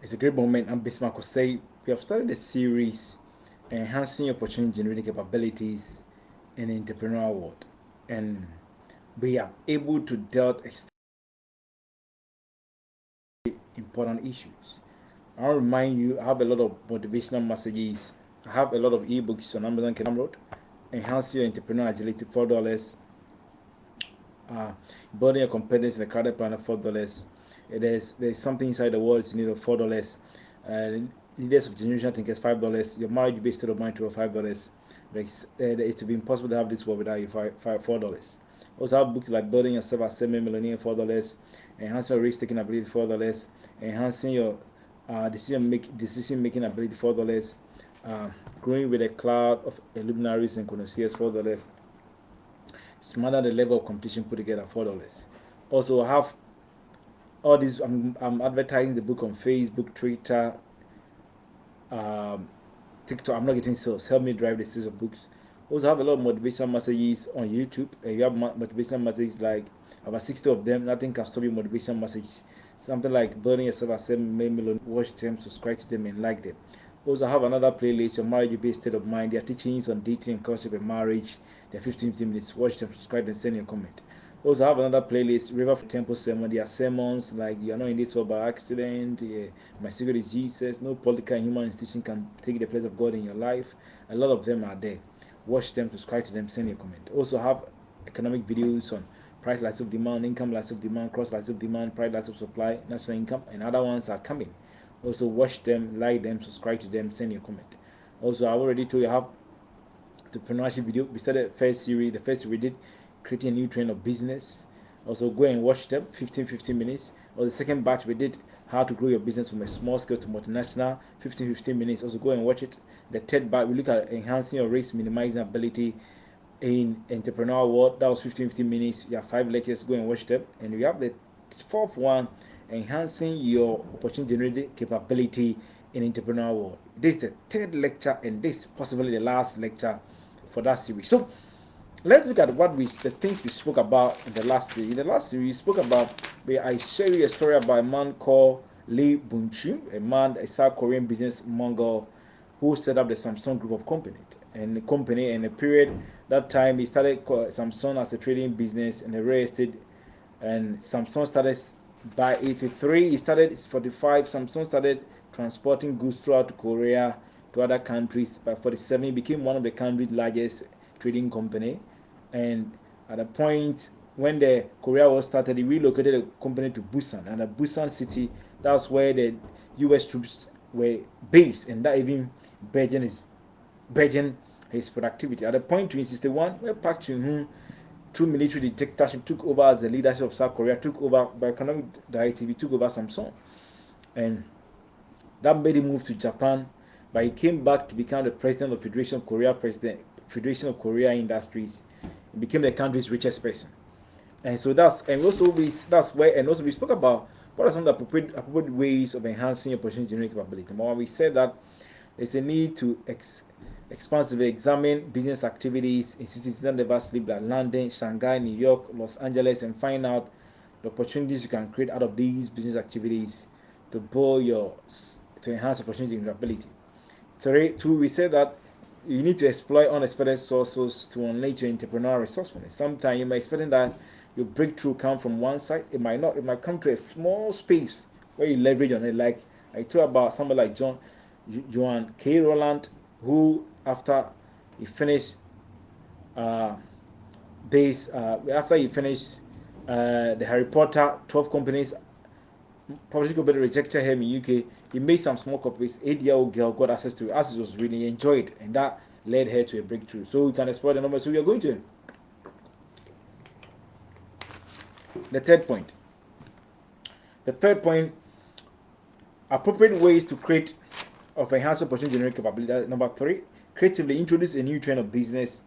It's a great moment. I'm Bismarck say we have started a series enhancing opportunity generating capabilities in the entrepreneurial world. And we are able to deal with important issues. I'll remind you, I have a lot of motivational messages. I have a lot of ebooks on Amazon Road. Enhance your entrepreneurial agility, $4. Building your competence in the crowded planet, $4. There's something inside the walls you need of $4. Leaders of generation thinkers, $5. Your marriage based state of mind to $5. It will be impossible to have this world without you, $4. Also have books like Building Yourself as Semi-Millionaire, $4. Enhancing your risk taking ability, $4. Enhancing your decision making ability, $4. Growing with a cloud of luminaries and connoisseurs, $4. Smarter the level of competition put together, $4. Also, I have all these. I'm advertising the book on Facebook, Twitter, um, TikTok. I'm not getting sales. Help me drive the sales of books. Also, have a lot of motivational messages on YouTube. You have motivational messages like about 60 of them. Nothing can stop your motivational message. Something like Burning Yourself at 7 million. Watch them, subscribe to them, and like them. Also, have another playlist, Your Marriage Based State of Mind. They are teachings on dating, courtship, and marriage. They're 15 minutes. Watch them, subscribe, and send your comment. Also, have another playlist, River for Temple Sermon. There are sermons like You Are Not in This World by Accident, yeah, My Secret is Jesus, No Political and Human Institution Can Take the Place of God in Your Life. A lot of them are there. Watch them, subscribe to them, send your comment. Also, have economic videos on price lights of demand, income lights of demand, cross lights of demand, price lights of supply, national income, and other ones are coming. Also, watch them, like them, subscribe to them, send your comment. Also, I already told you I have entrepreneurship video. We started first series. The first series we did creating a new trend of business. Also go and watch them 15 minutes. Or the second batch we did how to grow your business from a small scale to multinational 15 minutes. Also go and watch it. The third batch we look at enhancing your risk, minimizing ability in entrepreneurial world. That was 15 minutes. You have 5 lectures. Go and watch them. And we have the fourth one, enhancing your opportunity generating capability in entrepreneurial world. This is the third lecture, and this is possibly the last lecture for that series. So let's look at the things we spoke about in the last series. In the last series, we spoke about where I share you a story about a man called Lee Bunchim, a South Korean business mogul who set up the Samsung group of company. And the company in a period that time he started Samsung as a trading business and the real estate. And Samsung started by 83. He started 45. Samsung started transporting goods throughout Korea to other countries. By 47, he became one of the country's largest trading company. And at a point when the Korea War started, he relocated the company to Busan. And at Busan city, that's where the U.S. troops were based, and that even burgeoned his productivity. At the point 1961, where Park Chung-hoon, through military dictatorship, took over as the leadership of South Korea, took over by economic directive, he took over Samsung. And that made him move to Japan, but he came back to become the president of Federation of Korea Industries. He became the country's richest person. And so we spoke about what are some of the appropriate ways of enhancing opportunity generating capability. Number one, we said that there's a need to expansively examine business activities in cities that never sleep, like London, Shanghai, New York, Los Angeles, and find out the opportunities you can create out of these business activities to to enhance opportunity and ability. Two, we said that you need to exploit unexpected sources to unleash your entrepreneurial resourcefulness. Sometimes you may expect that your breakthrough come from one side. It might not. It might come to a small space where you leverage on it. Like I talk about somebody like Joan K. Rowland, who finished uh, after he finished the Harry Potter 12 companies, publishing company rejected him in UK. He made some small copies. 8-year-old girl got access to it as it was really enjoyed, and that led her to a breakthrough. So we can explore the numbers. So we are going to the third point. The third point: appropriate ways to create of enhanced opportunity generate capability. Number three: creatively introduce a new trend of business.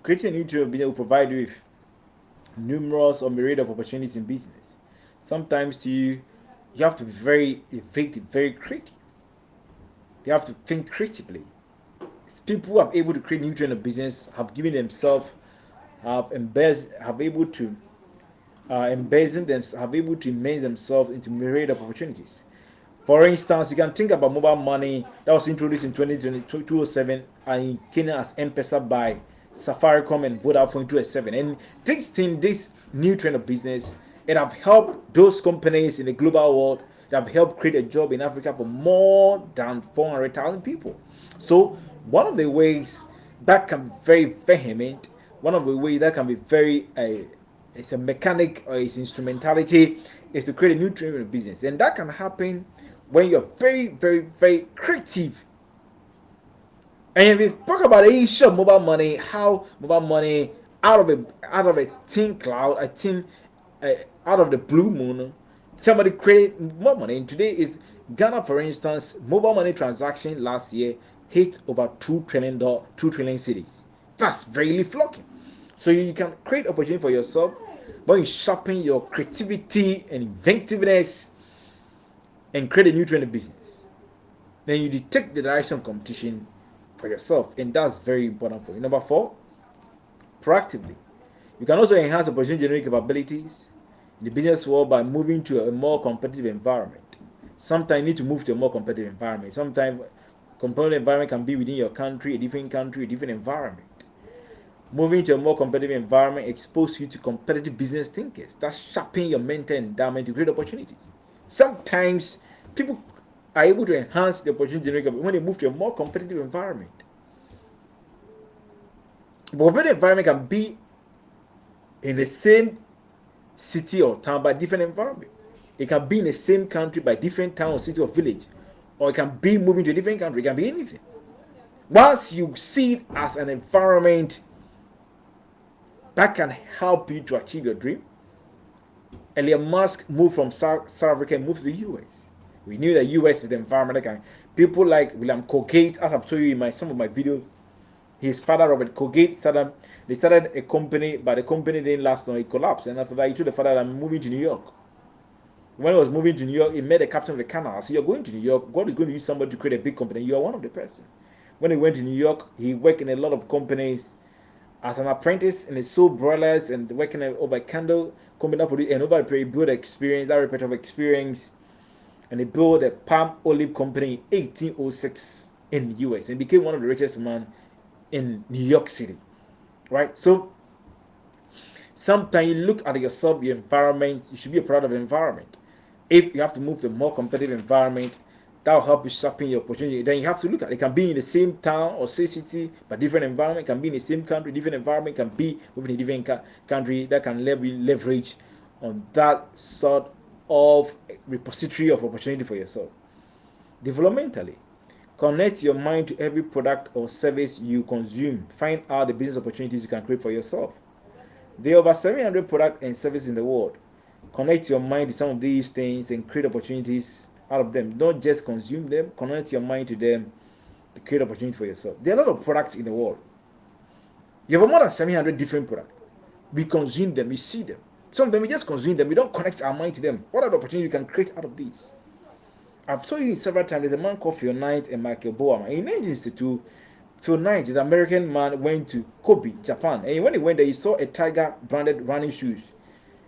Creating a new trend of business will provide you with numerous or myriad of opportunities in business. Sometimes you have to be very innovative, very creative. You have to think creatively. People who are able to create new trend of business have given themselves have able to embezzle them have able to immerse themselves into myriad of opportunities. For instance, you can think about mobile money that was introduced in 2007 and came as M-Pesa by Safaricom and Vodafone in 2007. And this new trend of business, it have helped those companies in the global world that have helped create a job in Africa for more than 400,000 people. So one of the ways that can be very vehement, one of the ways that can be very it's a mechanic or it's instrumentality is to create a new trend of business. And that can happen when you're very, very, very creative. And if we talk about the issue of mobile money, how mobile money out of a thin cloud, out of the blue moon, somebody created more money. And today is Ghana, for instance, mobile money transaction last year hit over $2 trillion, 2 trillion cities. That's very flocking. So you can create opportunity for yourself by sharpen your creativity and inventiveness and create a new trend of business. Then you detect the direction of competition for yourself, and that's very important for you. Number 4, proactively. You can also enhance opportunity generating capabilities in the business world by moving to a more competitive environment. Sometimes you need to move to a more competitive environment. Sometimes competitive environment can be within your country, a different environment. Moving to a more competitive environment exposes you to competitive business thinkers. That's sharpening your mental endowment to create opportunities. Sometimes people are able to enhance the opportunity generated when they move to a more competitive environment. But competitive environment can be in the same city or town by different environment. It can be in the same country by different town or city or village. Or it can be moving to a different country. It can be anything. Once you see it as an environment that can help you to achieve your dream, Elon Musk moved from South Africa and moved to the US. We knew that US is the environment that can. People like William Colgate, as I've told you in some of my videos, his father Robert Colgate started a company, but the company didn't last long. It collapsed, and after that, he told the father, "I'm moving to New York." When he was moving to New York, he met the captain of the canal. So you're going to New York. God is going to use somebody to create a big company. You are one of the person. When he went to New York, he worked in a lot of companies as an apprentice, and he sold broilers and working over a candle company, and over a period, built experience, that repetitive experience, and he built a palm olive company in 1806 in the US and became one of the richest men in New York City, right? So sometimes you look at yourself, your environment, you should be a part of the environment. If you have to move to a more competitive environment, that will help you sharpen your opportunity. Then you have to look at it. It can be in the same town or same city, but different environment. It can be in the same country, different environment. It can be within a different country. That can leverage on that sort of repository of opportunity for yourself. Developmentally, connect your mind to every product or service you consume. Find out the business opportunities you can create for yourself. There are over 700 products and services in the world. Connect your mind to some of these things and create opportunities out of them. Don't just consume them, connect your mind to them to create opportunity for yourself. There are a lot of products in the world. You have more than 700 different products. We consume them, we see them. Some of them we just consume them, we don't connect our mind to them. What are the opportunities you can create out of these? I've told you several times, there's a man called Phil Knight and Michael Bowerman. In 1962, Phil Knight, the American man, went to Kobe, Japan. And when he went there, he saw a Tiger branded running shoes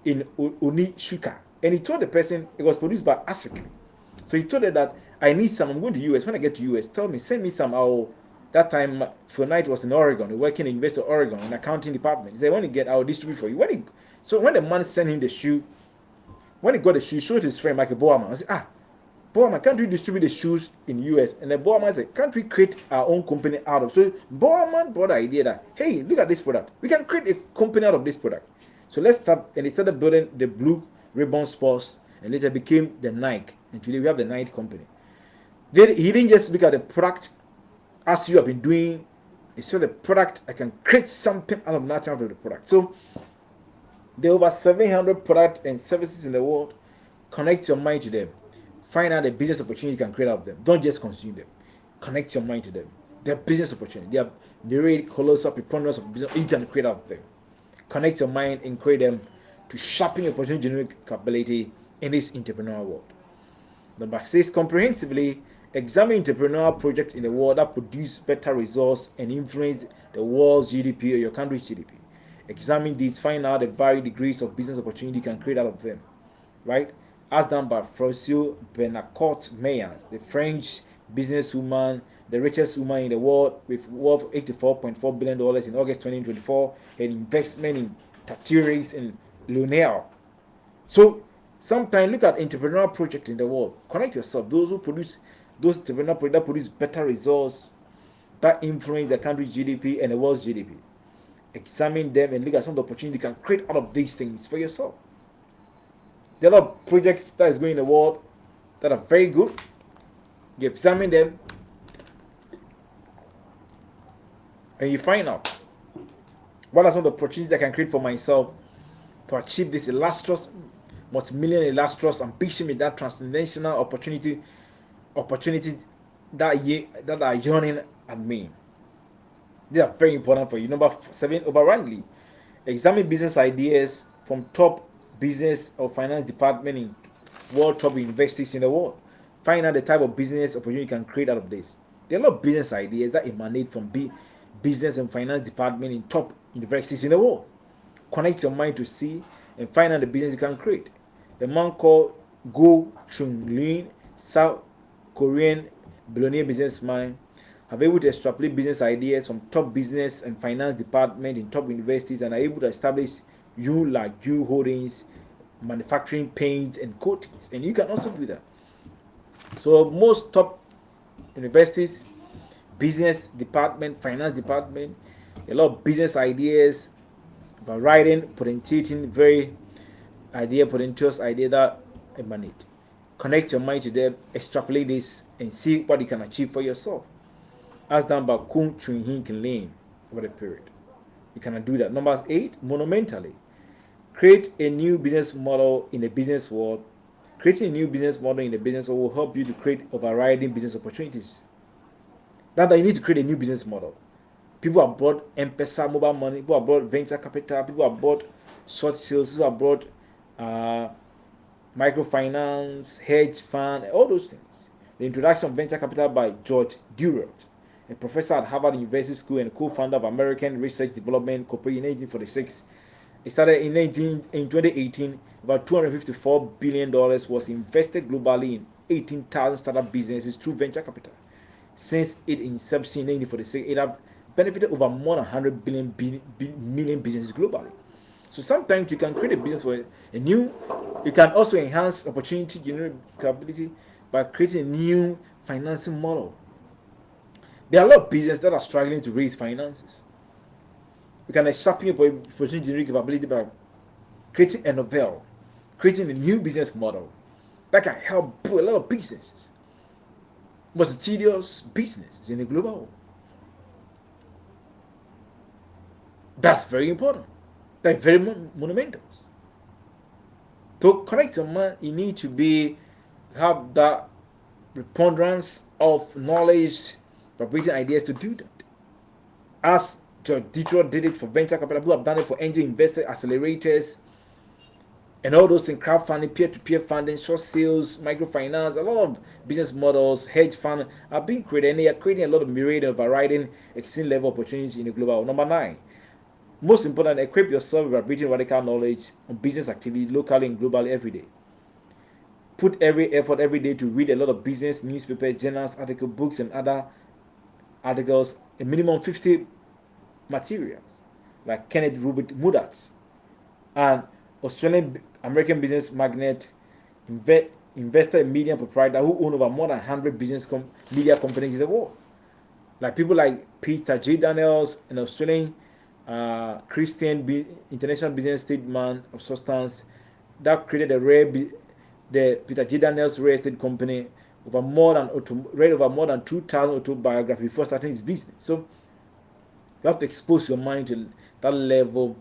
in Onitsuka. And he told the person it was produced by ASIC. So he told her that I need some. I'm going to US. When I get to US, tell me, send me some. That time, Phil Knight was in Oregon, working in University of Oregon in accounting department. He said, when you get, I'll distribute for you. When the man sent him the shoe, when he got the shoe, he showed his friend Michael Bowerman. I said, Bowerman, can't we distribute the shoes in the US? And then Bowerman said, can't we create our own company out of? So Bowerman brought the idea that, hey, look at this product. We can create a company out of this product. So let's start. And he started building the Blue Ribbon Sports, and later became the Nike. And today we have the Nike company. He didn't just look at the product as you have been doing. He saw the product, I can create something out of nothing out of the product. So there are over 700 products and services in the world. Connect your mind to them. Find out the business opportunity you can create out of them. Don't just consume them. Connect your mind to them. They're business opportunity. They are myriad colossal preponderance of business you can create out of them. Connect your mind and create them to sharpen your opportunity generating capability in this entrepreneurial world. Number 6, comprehensively examine entrepreneurial projects in the world that produce better results and influence the world's GDP or your country's GDP. Examine these, find out the varied degrees of business opportunity you can create out of them. Right? as done by Francine Benacourt Meyers, the French businesswoman, the richest woman in the world, with worth $84.4 billion in August 2024, and investment in Tatoueries in Lionel. So sometimes look at entrepreneurial projects in the world. Connect yourself. Those entrepreneurial projects that produce better results, that influence the country's GDP and the world's GDP. Examine them and look at some of the opportunities you can create out of these things for yourself. There are a lot of projects that is going in the world that are very good. You examine them and you find out what are some of the opportunities I can create for myself to achieve this illustrious, multi-million illustrious ambition with that transformational opportunities that are yawning at me. These are very important for you. Number 7, overwhelmingly, examine business ideas from top business or finance department in world top universities in the world. Find out the type of business opportunity you can create out of this. There are a lot of business ideas that emanate from business and finance department in top universities in the world. Connect your mind to see and find out the business you can create. A man called Go Chung Lin, South Korean billionaire businessman, have able to extrapolate business ideas from top business and finance department in top universities and are able to establish U Holdings, manufacturing paints and coatings. And you can also do that. So most top universities, business department, finance department, a lot of business ideas, writing, potentiating very potentious idea that emanate. Connect your mind to them, extrapolate this, and see what you can achieve for yourself. As done by Kung Chun Hin Lane over the period. You cannot do that. Number 8, monumentally. Create a new business model in the business world. Creating a new business model in the business world will help you to create overriding business opportunities. That you need to create a new business model. People have brought M-Pesa mobile money, people have brought venture capital, people have brought short sales, people have brought microfinance, hedge fund, all those things. The introduction of venture capital by George Durrett, a professor at Harvard University School and co-founder of American Research Development Corporation in 1946. It started in 2018. About $254 billion was invested globally in 18,000 startup businesses through venture capital. Since its inception in 1946, it has benefited over more than 100 million businesses globally. So sometimes you can create a business for a new, you can also enhance opportunity, generate capability by creating a new financing model. There are a lot of businesses that are struggling to raise finances. You can sharpen your opportunity generate capability by creating a novel, creating a new business model that can help build a lot of businesses, multitudinous businesses in the global world. That's very important. That's very monumental. To connect your mind, you need to have that preponderance of knowledge, vibrating ideas to do that. As Detroit did it for venture capital, who have done it for angel investor accelerators, and all those in crowdfunding, peer-to-peer funding, short sales, microfinance, a lot of business models, hedge fund are being created, and they are creating a lot of myriad of varying extreme level opportunities in the global world. Number 9, most important, equip yourself with vibrating radical knowledge on business activity locally and globally every day. Put every effort every day to read a lot of business, newspapers, journals, articles, books, and other articles, a minimum 50 materials, like Kenneth Rupert Murdoch, and Australian American business magnate, investor and media proprietor who own over more than 100 media companies in the world. Like people like Peter J. Daniels, an Australian Christian international business statesman of substance that created the Peter J. Daniels real estate company, read over more than 2,000 autobiographies before starting his business. So you have to expose your mind to that level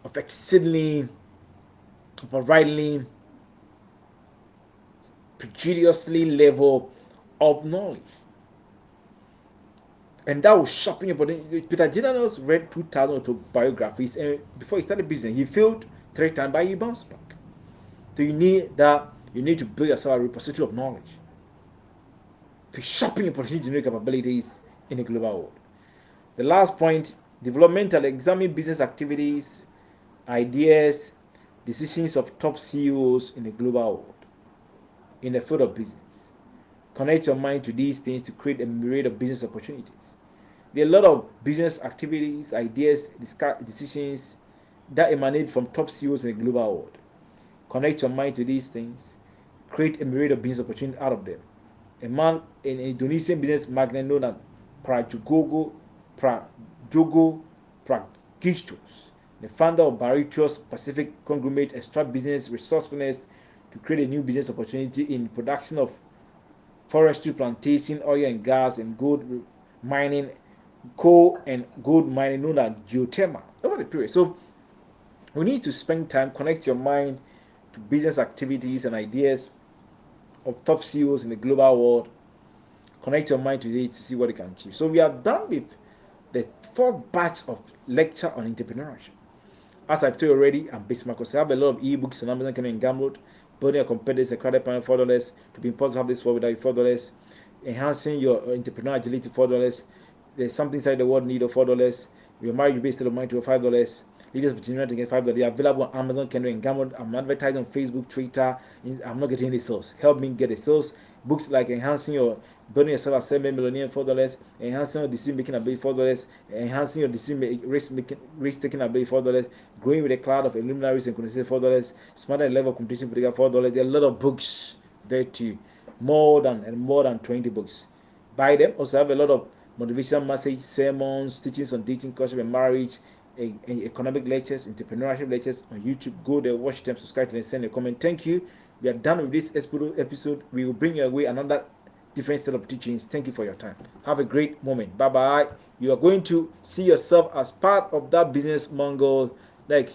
of exceedingly, prodigiously level of knowledge. And that will sharpen your body. Peter J. Daniels read 2,000 autobiographies, and before he started business, he failed 3 times, but he bounced back. So you need to build yourself a repository of knowledge to sharpen your potential generic capabilities in the global world. The last point, developmental, examine business activities, ideas, decisions of top CEOs in the global world. in the field of business. Connect your mind to these things to create a myriad of business opportunities. There are a lot of business activities, ideas, decisions that emanate from top CEOs in the global world. Connect your mind to these things, create a myriad of business opportunities out of them. A man, an Indonesian business magnate known as Prajogo Pragitos, the founder of Baritios Pacific Conglomerate, extract business resourcefulness to create a new business opportunity in production of forestry, plantation, oil and gas, and gold mining, coal and gold mining known as geothermal over the period. So we need to spend time, connect your mind to business activities and ideas of top CEOs in the global world. Connect your mind to it to see what you can achieve. So we are done with the fourth batch of lecture on entrepreneurship. As I've told you already, I'm Bismarck. I have a lot of ebooks on Amazon Kindle and Gumroad. Building a competitors, the credit panel $4. To be impossible to have this world without you $4. Enhancing your entrepreneurial agility $4. There's something inside the world need of $4. Your marriage based state of mind to $5. Leaders of General to get $5. They're available on Amazon Kindle and Gumroad. I'm advertising on Facebook, Twitter. I'm not getting any sales. Help me get the sales. Books like enhancing your building yourself as $7 million $4. Enhancing your decision making ability $4. Enhancing your decision risk taking ability $4. Growing with a cloud of luminaries and conditions $4. Smarter level of competition political $4. There are a lot of books there too. More than 20 books. Buy them. Also have a lot of motivational message, sermons, teachings on dating, culture and marriage, economic lectures, entrepreneurship lectures on YouTube. Go there, watch them, subscribe to them, send a comment. Thank you. We are done with this episode. We will bring you away another different set of teachings. Thank you for your time. Have a great moment. Bye bye. You are going to see yourself as part of that business Mongol. Like